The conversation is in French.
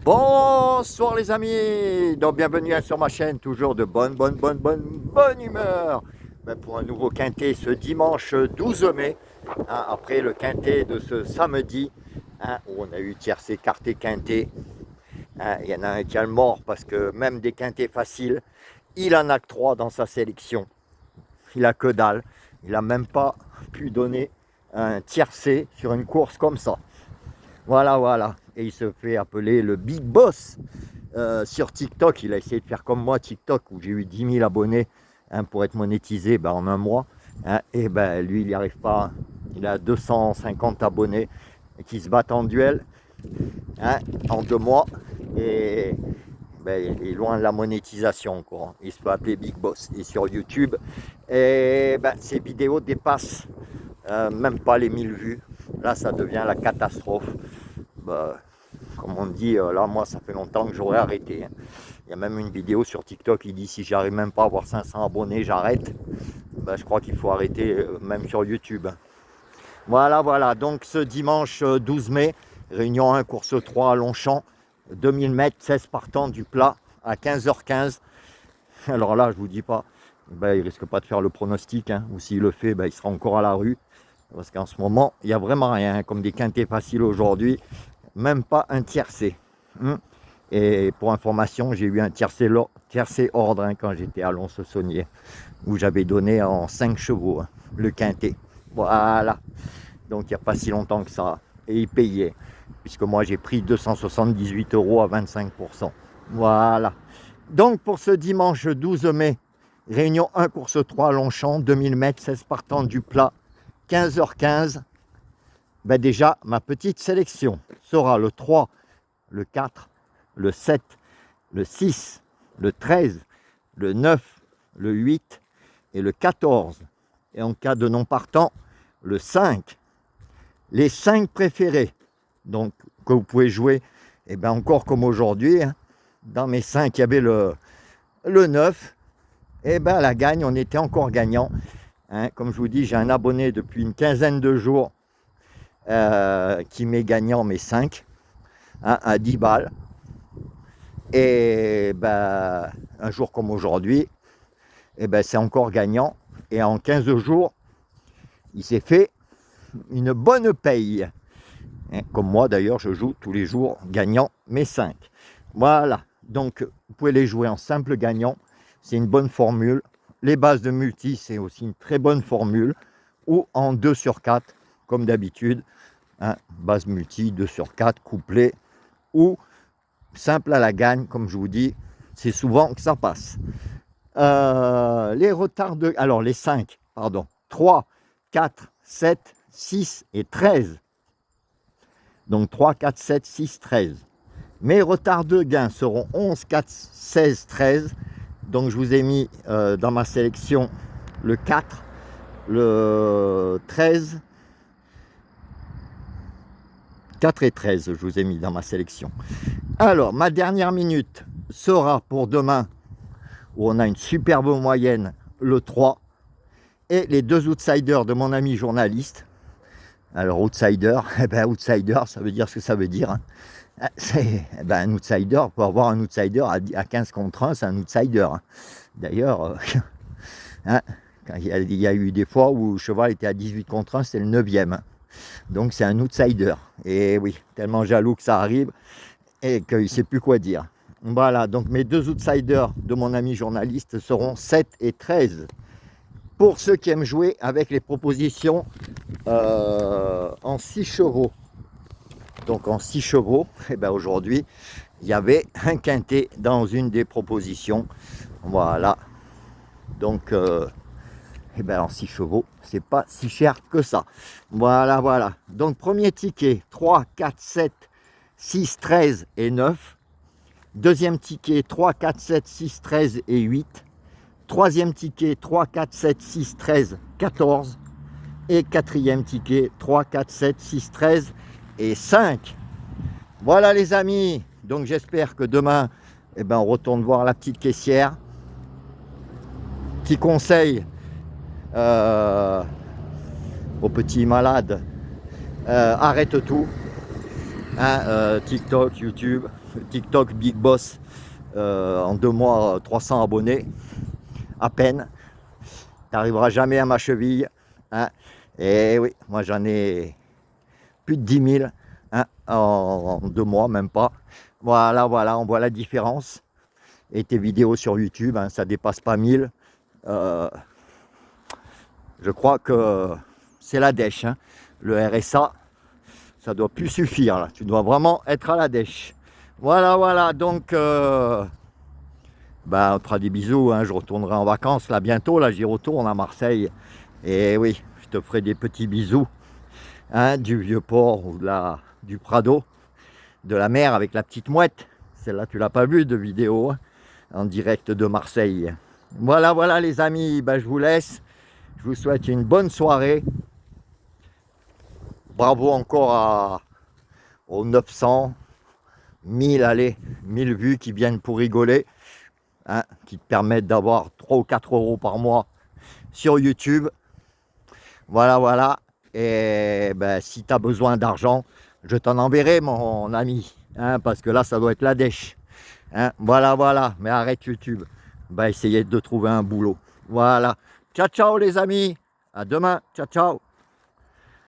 Bonsoir les amis, donc bienvenue sur ma chaîne, toujours de bonne humeur pour un nouveau quintet ce dimanche 12 mai, après le quintet de ce samedi, où on a eu tiercé, quarté, quintet. Il y en a un qui a le mort parce que même des quintets faciles, il en a que 3 dans sa sélection, il a que dalle, il n'a même pas pu donner un tiercé sur une course comme ça. Voilà. Et il se fait appeler le Big Boss sur TikTok. Il a essayé de faire comme moi, TikTok, où j'ai eu 10 000 abonnés pour être monétisé en un mois. Et lui, il n'y arrive pas. Il a 250 abonnés qui se battent en duel en 2 mois. Et il est loin de la monétisation encore. Il se peut appeler Big Boss. Et sur YouTube, et ses vidéos dépassent même pas les 1000 vues. Là, ça devient la catastrophe. Comme on dit, là, moi, ça fait longtemps que j'aurais arrêté. Il y a même une vidéo sur TikTok qui dit si j'arrive même pas à avoir 500 abonnés, j'arrête. Je crois qu'il faut arrêter, même sur YouTube. Voilà. Donc, ce dimanche 12 mai, réunion 1, course 3 à Longchamp, 2000 mètres, 16 partants du plat à 15h15. Alors là, je vous dis pas, il risque pas de faire le pronostic, ou s'il le fait, il sera encore à la rue. Parce qu'en ce moment, il n'y a vraiment rien, comme des quintets faciles aujourd'hui, même pas un tiercé. Et pour information, j'ai eu un tiercé ordre quand j'étais à Lons-Saunier, où j'avais donné en 5 chevaux le quintet. Voilà, donc il n'y a pas si longtemps que ça. Et il payait, puisque moi j'ai pris 278 € à 25%. Voilà. Donc pour ce dimanche 12 mai, réunion 1, course 3 Longchamp, 2000 mètres, 16 partants du plat, 15h15. Déjà, ma petite sélection sera le 3, le 4, le 7, le 6, le 13, le 9, le 8 et le 14. Et en cas de non partant, le 5. Les 5 préférés, donc que vous pouvez jouer, encore comme aujourd'hui. Dans mes 5, il y avait le 9. La gagne, on était encore gagnant. Comme je vous dis, j'ai un abonné depuis une quinzaine de jours qui m'est gagnant mes 5 à 10 balles. Et un jour comme aujourd'hui, c'est encore gagnant. Et en 15 jours, il s'est fait une bonne paye. Comme moi d'ailleurs, je joue tous les jours gagnant mes 5. Voilà, donc vous pouvez les jouer en simple gagnant, c'est une bonne formule. Les bases de multi, c'est aussi une très bonne formule. Ou en 2 sur 4, comme d'habitude. Base multi, 2 sur 4, couplet. Ou simple à la gagne, comme je vous dis, c'est souvent que ça passe. Les retards de... Alors, les 5, pardon. 3, 4, 7, 6 et 13. Donc, 3, 4, 7, 6, 13. Mes retards de gain seront 11, 4, 16, 13. Donc, je vous ai mis dans ma sélection le 4, le 13, 4 et 13, je vous ai mis dans ma sélection. Alors, ma dernière minute sera pour demain, où on a une superbe moyenne, le 3, et les 2 outsiders de mon ami journaliste. Alors, outsider, outsider, ça veut dire ce que ça veut dire. Un outsider, pour avoir un outsider à 15 contre 1, c'est un outsider. D'ailleurs, il y a eu des fois où le cheval était à 18 contre 1, c'est le 9e. Donc, c'est un outsider. Et oui, tellement jaloux que ça arrive et qu'il ne sait plus quoi dire. Voilà, donc mes 2 outsiders de mon ami journaliste seront 7 et 13. Pour ceux qui aiment jouer avec les propositions en 6 chevaux. Donc en 6 chevaux, aujourd'hui, il y avait un quintet dans une des propositions. Voilà. Donc, en 6 chevaux, c'est pas si cher que ça. Voilà. Donc, premier ticket, 3, 4, 7, 6, 13 et 9. Deuxième ticket, 3, 4, 7, 6, 13 et 8. Troisième ticket, 3, 4, 7, 6, 13, 14. Et quatrième ticket, 3, 4, 7, 6, 13 et 5. Voilà les amis. Donc j'espère que demain, on retourne voir la petite caissière qui conseille aux petits malades, arrête tout. Hein, TikTok, YouTube, TikTok Big Boss, en 2 mois 300 abonnés, à peine. T'arriveras jamais à ma cheville. Hein. Et oui, moi j'en ai plus de 10 000 hein, en 2 mois, même pas. Voilà, voilà, on voit la différence. Et tes vidéos sur YouTube, hein, ça dépasse pas 1000. Euh, je crois que c'est la dèche. Hein. Le RSA, ça doit plus suffire là. Tu dois vraiment être à la dèche. Voilà, voilà. Donc, on te fera des bisous. Hein. Je retournerai en vacances là bientôt. Là, j'y retourne à Marseille. Et oui, je te ferai des petits bisous hein, du Vieux-Port ou du Prado, de la mer avec la petite mouette. Celle-là, tu l'as pas vue de vidéo hein, en direct de Marseille. Voilà, voilà les amis. Je vous laisse. Je vous souhaite une bonne soirée. Bravo encore aux 900, 1000, allez, 1000 vues qui viennent pour rigoler, hein, qui te permettent d'avoir 3 ou 4 euros par mois sur YouTube. Voilà, voilà. Et si tu as besoin d'argent, je t'en enverrai, mon ami, hein, parce que là, ça doit être la dèche. Hein. Voilà, voilà. Mais arrête YouTube. Essayez de trouver un boulot. Voilà. Ciao, ciao les amis. À demain. Ciao, ciao.